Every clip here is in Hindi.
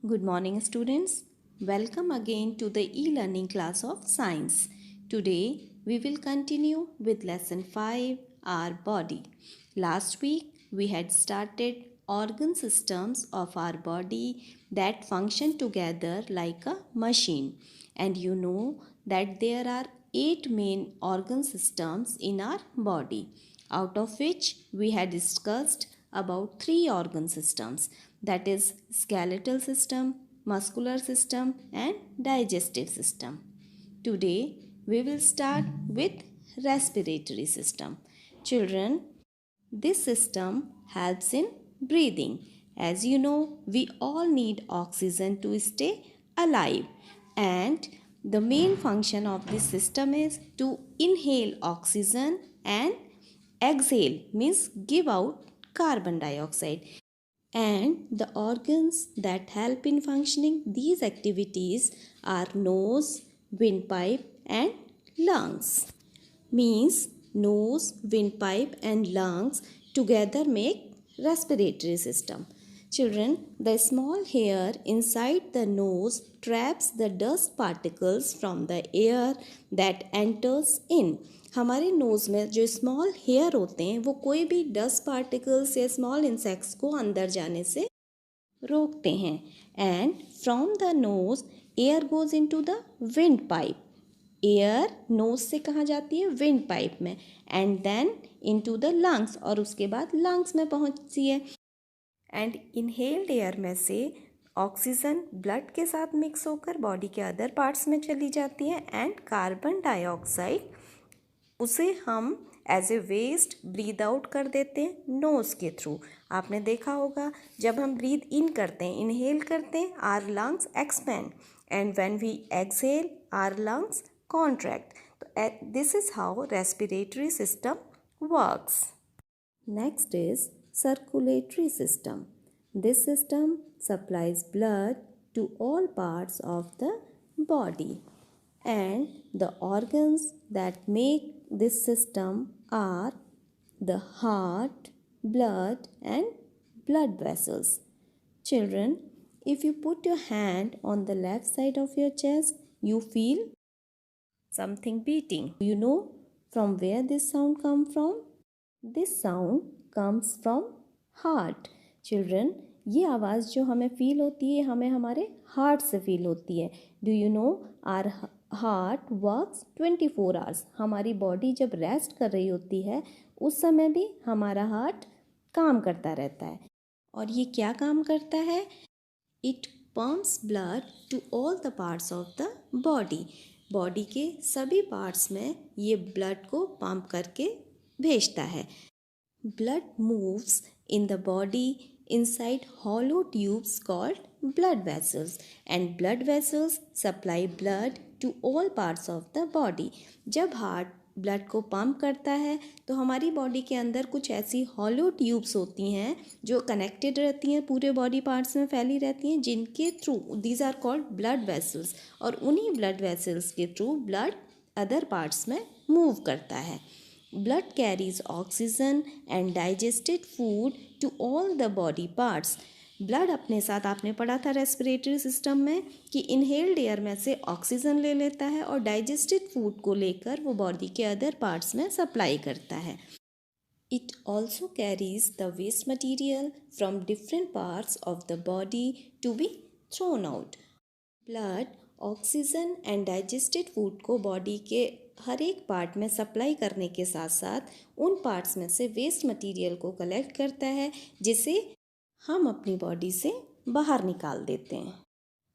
Good morning, students. Welcome again to the e-learning class of science. Today, we will continue with lesson 5, our body. Last week, we had started organ systems of our body that function together like a machine. And you know that there are 8 main organ systems in our body, out of which we had discussed about 3 organ systems, that is skeletal system, muscular system and digestive system. Today we will start with respiratory system. Children, this system helps in breathing. As you know, we all need oxygen to stay alive, and the main function of this system is to inhale oxygen and exhale means give out carbon dioxide. And the organs that help in functioning these activities are nose, windpipe and lungs. Means nose, windpipe and lungs together make respiratory system. Children, the small hair inside the nose traps the dust particles from the air that enters in. हमारे नोज़ में जो स्मॉल हेयर होते हैं वो कोई भी डस्ट पार्टिकल्स या स्मॉल इंसेक्ट्स को अंदर जाने से रोकते हैं. And from the nose air goes into the windpipe. Air nose से कहाँ जाती है? विंड पाइप में. And then into the lungs, और उसके बाद लंग्स में पहुँचती है. एंड इनहेल्ड एयर में से ऑक्सीजन ब्लड के साथ मिक्स होकर बॉडी के अदर पार्ट्स में चली जाती है. एंड कार्बन डाइऑक्साइड उसे हम as a waste breathe out कर देते हैं नोज़ के थ्रू. आपने देखा होगा जब हम ब्रीद इन करते हैं, इनहेल करते हैं, our lungs expand and when we exhale our lungs contract. तो this is how respiratory system works. Next is circulatory system. This system supplies blood to all parts of the body, and the organs that make this system are the heart, blood and blood vessels. Children, if you put your hand on the left side of your chest, you feel something beating. Do you know from where this sound comes from? This sound comes from heart. Children, ये आवाज़ जो हमें फील होती है हमें हमारे हार्ट से फील होती है. Do you know our heart works 24 hours. हमारी बॉडी जब रेस्ट कर रही होती है उस समय भी हमारा हार्ट काम करता रहता है. और ये क्या काम करता है? It pumps blood to all the parts of the body. Body के सभी पार्ट्स में ये ब्लड को पंप करके भेजता है. Blood moves in the body inside hollow tubes called blood vessels, and blood vessels supply blood to all parts of the body. जब हार्ट ब्लड को पंप करता है तो हमारी बॉडी के अंदर कुछ ऐसी हॉलो ट्यूब्स होती हैं जो कनेक्टेड रहती हैं, पूरे बॉडी पार्ट्स में फैली रहती हैं, जिनके through these are called blood vessels, और उन्हीं ब्लड वेसल्स के थ्रू ब्लड अदर पार्ट्स में मूव करता है. Blood carries oxygen and digested food to all the body parts. Blood अपने साथ, आपने पढ़ा था रेस्पिरेटरी सिस्टम में कि इनहेल्ड एयर में से ऑक्सीजन ले लेता है और डाइजेस्टेड फूड को लेकर वो बॉडी के अदर पार्ट्स में सप्लाई करता है. It also carries the waste material from different parts of the body to be thrown out. Blood oxygen and digested food को बॉडी के हर एक पार्ट में सप्लाई करने के साथ साथ उन पार्ट्स में से वेस्ट मटेरियल को कलेक्ट करता है जिसे हम अपनी बॉडी से बाहर निकाल देते हैं.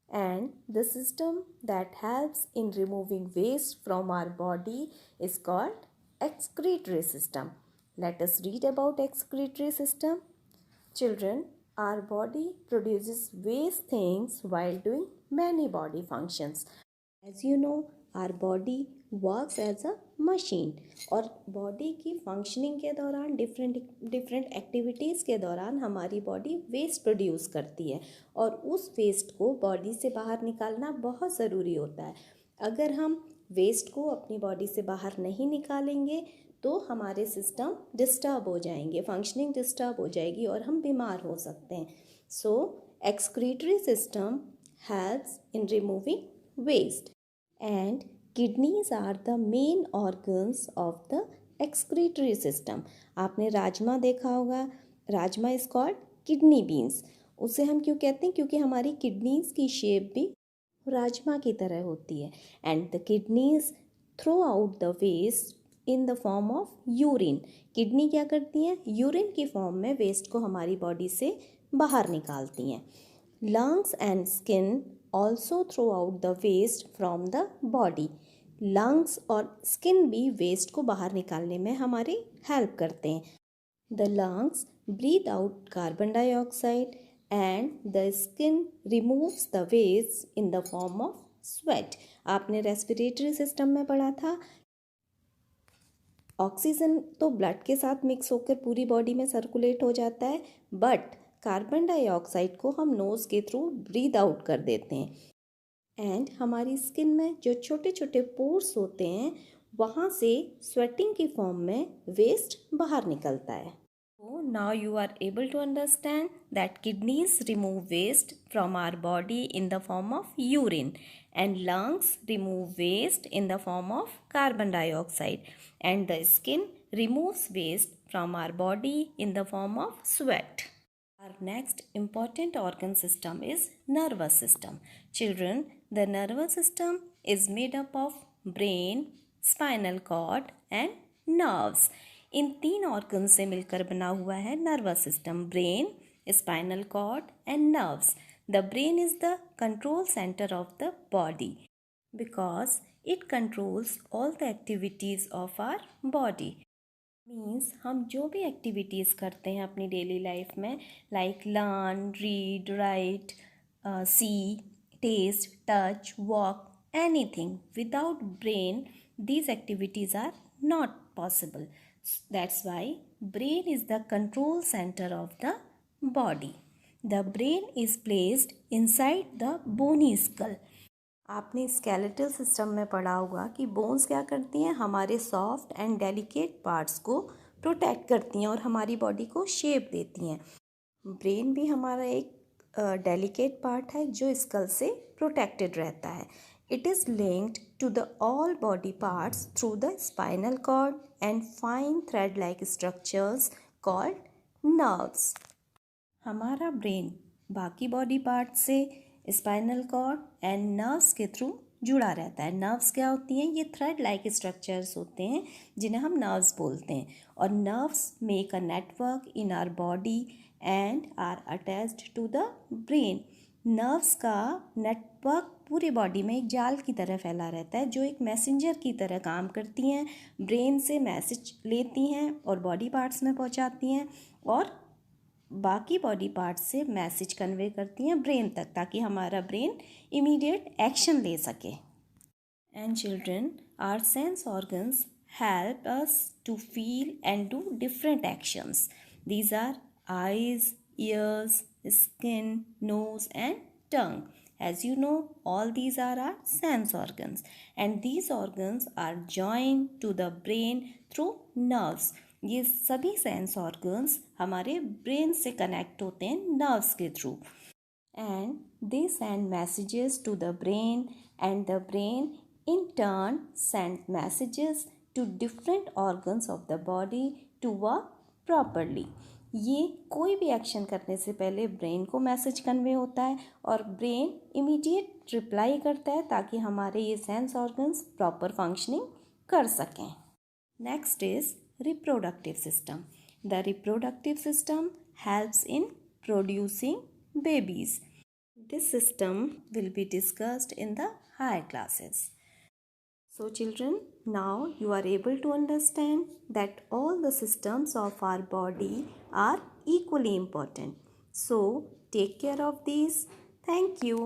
And the system that helps in removing waste from our body is called excretory system. Let us read about excretory system. Children, our body produces waste things while doing many body functions. As you know, our body works as a machine, और बॉडी की फंक्शनिंग के दौरान डिफरेंट एक्टिविटीज़ के दौरान हमारी बॉडी वेस्ट प्रोड्यूस करती है, और उस वेस्ट को बॉडी से बाहर निकालना बहुत ज़रूरी होता है. अगर हम वेस्ट को अपनी बॉडी से बाहर नहीं निकालेंगे तो हमारे सिस्टम डिस्टर्ब हो जाएंगे, फंक्शनिंग डिस्टर्ब हो जाएगी और हम बीमार हो सकते हैं. सो Excretory system helps in removing waste, and kidneys are the main organs of the excretory system. आपने राजमा देखा होगा, rajma is called kidney beans. उसे हम क्यों कहते हैं? क्योंकि हमारी किडनीज की शेप भी राजमा की तरह होती है. And the kidneys throw out the waste in the form of urine. Kidney क्या करती हैं? यूरिन की फॉर्म में वेस्ट को हमारी बॉडी से बाहर निकालती हैं. Lungs and skin also throw out the waste from the body. Lungs और स्किन भी वेस्ट को बाहर निकालने में हमारी हेल्प करते हैं. The lungs breathe out carbon dioxide and the skin removes the waste in the form of sweat. आपने रेस्पिरेटरी सिस्टम में पढ़ा था, ऑक्सीजन तो ब्लड के साथ मिक्स होकर पूरी बॉडी में सर्कुलेट हो जाता है, बट कार्बन डाइऑक्साइड को हम नोज़ के थ्रू ब्रीथ आउट कर देते हैं. एंड हमारी स्किन में जो छोटे छोटे पोर्स होते हैं वहाँ से स्वेटिंग की फॉर्म में वेस्ट बाहर निकलता है. So now you are able to understand that kidneys remove waste from our body in the form of urine, and lungs remove waste in the form of carbon dioxide, and the skin removes waste from our body in the form of sweat. Our next important organ system is nervous system. Children, the nervous system is made up of brain, spinal cord and nerves. इन 3 ऑर्गन से मिलकर बना हुआ है nervous system. Brain, spinal cord and nerves. The brain is the control centre of the body because it controls all the activities of our body. Means हम जो भी एक्टिविटीज़ करते हैं अपनी डेली लाइफ में, like learn, read, write, see, taste, touch, walk, anything, without brain these activities are not possible. That's why brain is the control center of the body. The brain is placed inside the bony skull. आपने स्केलेटल सिस्टम में पढ़ा होगा कि बोन्स क्या करती हैं? हमारे सॉफ्ट एंड डेलिकेट पार्ट्स को प्रोटेक्ट करती हैं और हमारी बॉडी को शेप देती हैं. ब्रेन भी हमारा एक डेलिकेट पार्ट है जो स्कल से प्रोटेक्टेड रहता है. It is linked to the all body parts through the spinal cord and fine thread-like structures called nerves. हमारा ब्रेन बाकी बॉडी पार्ट से स्पाइनल कॉर्ड एंड नर्व्स के थ्रू जुड़ा रहता है. नर्व्स क्या होती हैं? ये थ्रेड लाइक स्ट्रक्चर्स होते हैं जिन्हें हम नर्व्स बोलते हैं. और nerves make a network in our body and are attached to the brain. Nerves का नेटवर्क पूरी बॉडी में एक जाल की तरह फैला रहता है जो एक मैसेंजर की तरह काम करती हैं. ब्रेन से मैसेज लेती हैं और बॉडी पार्ट्स में पहुंचाती हैं और बाकी बॉडी पार्ट्स से मैसेज कन्वे करती हैं ब्रेन तक, ताकि हमारा ब्रेन इमीडिएट एक्शन ले सके. And children, our sense organs help us to feel and do different actions. These are eyes, ears, skin, nose and tongue. As you know, all these are our sense organs, and these organs are joined to the brain through nerves. ये सभी सेंस ऑर्गन्स हमारे ब्रेन से कनेक्ट होते हैं नर्व्स के through, and they send messages to the brain, and the brain in turn send messages to different organs of the body to work properly. ये कोई भी एक्शन करने से पहले ब्रेन को मैसेज कन्वे होता है और ब्रेन इमीडिएट रिप्लाई करता है ताकि हमारे ये सेंस ऑर्गन्स प्रॉपर फंक्शनिंग कर सकें. Next is reproductive system. The reproductive system helps in producing babies. This system will be discussed in the higher classes. So children, now you are able to understand that all the systems of our body are equally important. So take care of these. Thank you.